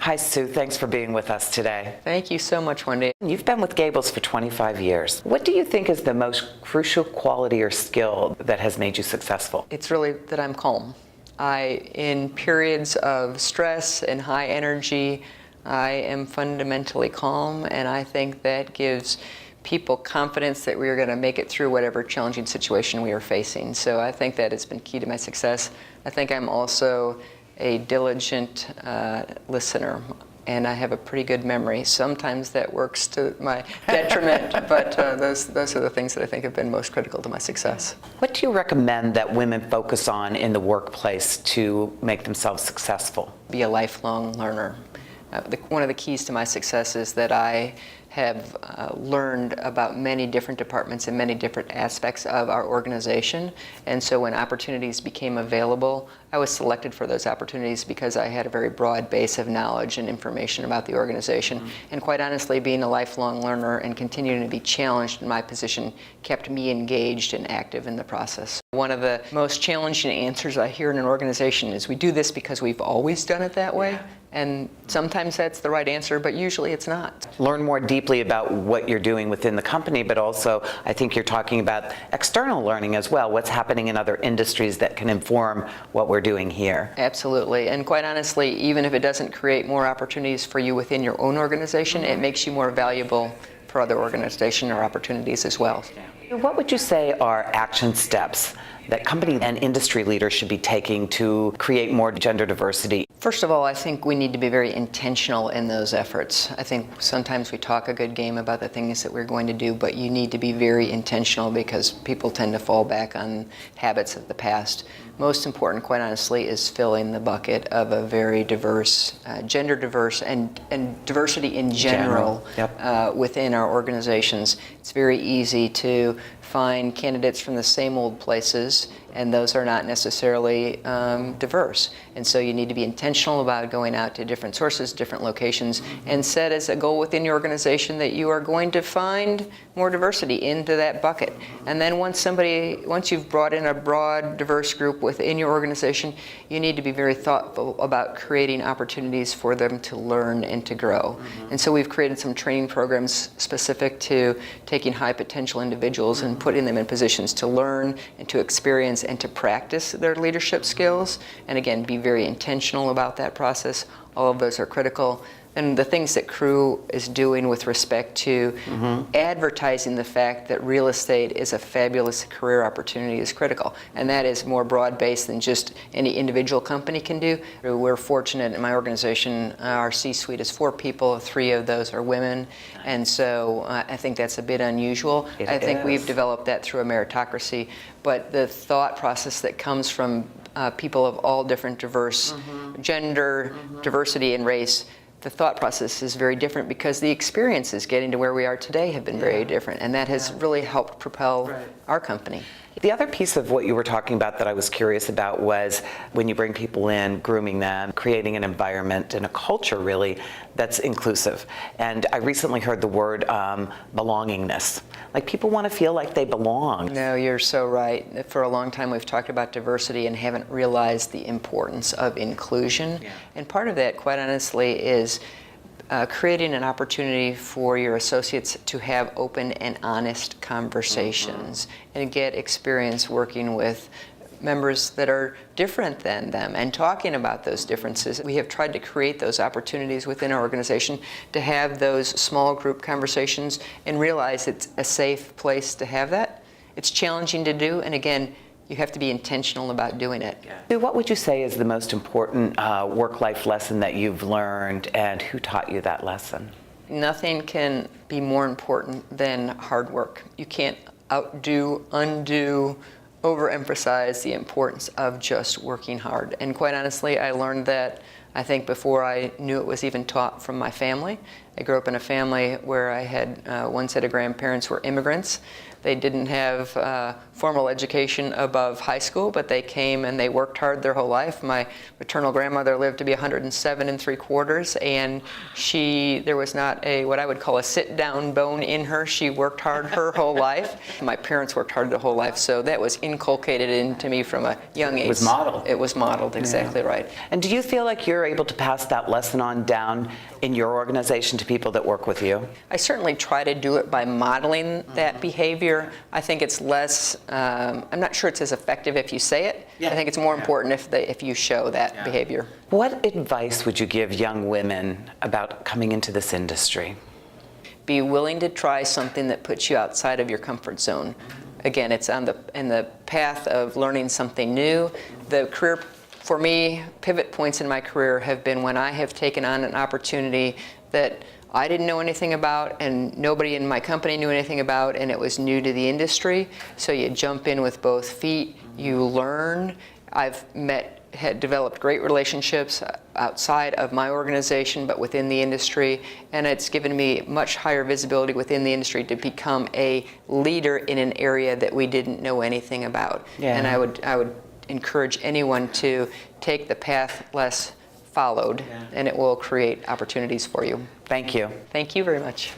Hi, Sue. Thanks for being with us today. Thank you so much, Wendy. You've been with Gables for 25 years. What do you think is the most crucial quality or skill that has made you successful? It's really that I'm calm. In periods of stress and high energy, I am fundamentally calm, and I think that gives people confidence that we are going to make it through whatever challenging situation we are facing. So I think that has been key to my success. I think I'm also a diligent listener, and I have a pretty good memory. Sometimes that works to my detriment, but those are the things that I think have been most critical to my success. What do you recommend that women focus on in the workplace to make themselves successful? Be a lifelong learner. One of the keys to my success is that I have learned about many different departments and many different aspects of our organization. And so when opportunities became available, I was selected for those opportunities because I had a very broad base of knowledge and information about the organization. Mm-hmm. And quite honestly, being a lifelong learner and continuing to be challenged in my position kept me engaged and active in the process. One of the most challenging answers I hear in an organization is, we do this because we've always done it that way. Yeah. And sometimes that's the right answer, but usually it's not. Learn more deeply about what you're doing within the company, but also I think you're talking about external learning as well, what's happening in other industries that can inform what we're doing here. Absolutely, and quite honestly, even if it doesn't create more opportunities for you within your own organization, it makes you more valuable for other organizations or opportunities as well. What would you say are action steps that company and industry leaders should be taking to create more gender diversity? First of all, I think we need to be very intentional in those efforts. I think sometimes we talk a good game about the things that we're going to do, but you need to be very intentional because people tend to fall back on habits of the past. Most important, quite honestly, is filling the bucket of a very diverse, gender diverse, and diversity in general. Yep. Within our organizations. It's very easy to find candidates from the same old places, and those are not necessarily diverse. And so you need to be intentional about going out to different sources, different locations, and set as a goal within your organization that you are going to find more diversity into that bucket. And then once you've brought in a broad, diverse group within your organization, you need to be very thoughtful about creating opportunities for them to learn and to grow. Mm-hmm. And so we've created some training programs specific to taking high potential individuals and putting them in positions to learn and to experience and to practice their leadership skills. And again, be very intentional about that process. All of those are critical. And the things that Crew is doing with respect to advertising the fact that real estate is a fabulous career opportunity is critical. And that is more broad-based than just any individual company can do. We're fortunate in my organization, our C-suite is 4 people, 3 of those are women. And so I think that's a bit unusual. I think we've developed that through a meritocracy. But the thought process that comes from people of all different diverse gender, diversity, and race, the thought process is very different because the experiences getting to where we are today have been very different, and that has really helped propel our company. The other piece of what you were talking about that I was curious about was when you bring people in, grooming them, creating an environment and a culture really that's inclusive. And I recently heard the word belongingness. Like people want to feel like they belong. No, you're so right. For a long time we've talked about diversity and haven't realized the importance of inclusion. Yeah. And part of that, quite honestly, is creating an opportunity for your associates to have open and honest conversations and get experience working with members that are different than them and talking about those differences. We have tried to create those opportunities within our organization to have those small group conversations and realize it's a safe place to have that. It's challenging to do, and again, you have to be intentional about doing it. What would you say is the most important work-life lesson that you've learned, and who taught you that lesson? Nothing can be more important than hard work. You can't outdo, undo, overemphasize the importance of just working hard. And quite honestly, I learned that, I think, before I knew it was even taught from my family. I grew up in a family where I had one set of grandparents were immigrants. They didn't have formal education above high school, but they came and they worked hard their whole life. My maternal grandmother lived to be 107 3/4, and there was not what I would call a sit-down bone in her. She worked hard her whole life. My parents worked hard their whole life, so that was inculcated into me from a young age. It was modeled. It was modeled, exactly right. And do you feel like you're able to pass that lesson on down in your organization to people that work with you? I certainly try to do it by modeling that behavior. I think it's less, I'm not sure it's as effective if you say it. I think it's more important if you show that behavior. What advice would you give young women about coming into this industry? Be willing to try something that puts you outside of your comfort zone. Again, it's in the path of learning something new. The career, for me, pivot points in my career have been when I have taken on an opportunity that I didn't know anything about and nobody in my company knew anything about, and it was new to the industry. So you jump in with both feet, you learn. Had developed great relationships outside of my organization, but within the industry, and it's given me much higher visibility within the industry to become a leader in an area that we didn't know anything about. And I would encourage anyone to take the path less followed, and it will create opportunities for you. Thank you. Thank you very much.